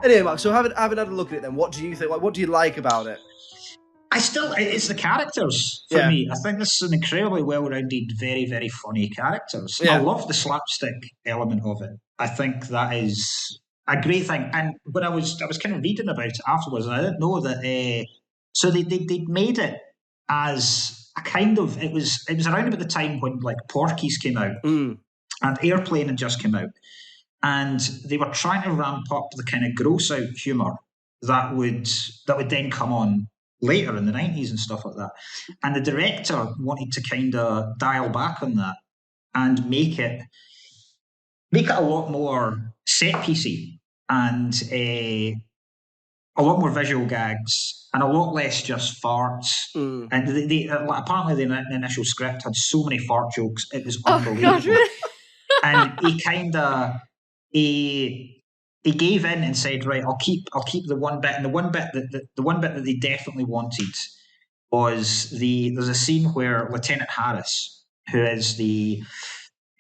Anyway, Mark, so having had a look at it then, what do you think? Like, what do you like about it? It's the characters for me. I think this is an incredibly well-rounded, very, very funny characters. I love the slapstick element of it. I think that is a great thing. And when I was kind of reading about it afterwards, and I didn't know that. So they made it as a kind of it was around about the time when like Porky's came out and Airplane had just come out, and they were trying to ramp up the kind of gross out humour that would then come on later in the 90s and stuff like that. And the director wanted to kind of dial back on that and make it a lot more set piecey and a lot more visual gags and a lot less just farts. And apparently the initial script had so many fart jokes, it was unbelievable. And he gave in and said, right, I'll keep the one bit. And the one bit that they definitely wanted was there's a scene where Lieutenant Harris, who's the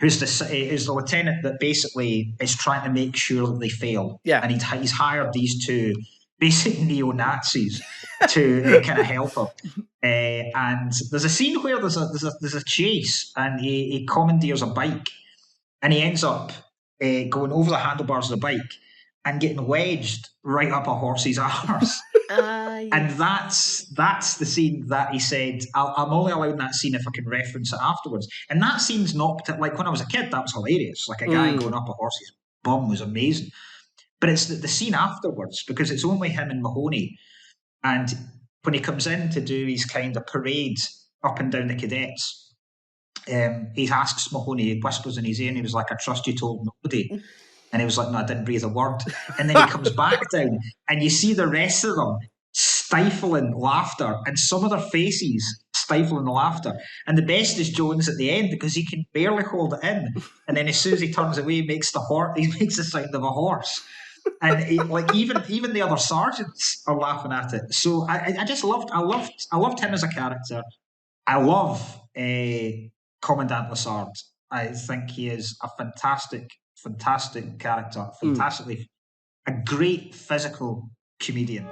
lieutenant that basically is trying to make sure that they fail. Yeah. And he's hired these two basic neo-Nazis to kind of help him. And there's a scene where there's a chase and he commandeers a bike and he ends up going over the handlebars of the bike and getting wedged right up a horse's arse. And that's the scene that he said, I'm only allowing that scene if I can reference it afterwards. And that scene's not, like when I was a kid, that was hilarious. Like a guy going up a horse's bum was amazing. But it's the scene afterwards, because it's only him and Mahoney. And when he comes in to do his kind of parade up and down the cadets, he asks Mahoney, he whispers in his ear, and he was like, I trust you told nobody. And he was like, no, I didn't breathe a word. And then he comes back down and you see the rest of them stifling laughter and some of their faces stifling laughter. And the best is Jones at the end because he can barely hold it in. And then as soon as he turns away, he makes the sound of a horse. And even the other sergeants are laughing at it. So I loved him as a character. I love Commandant Lassard. I think he is a fantastic character, a great physical comedian.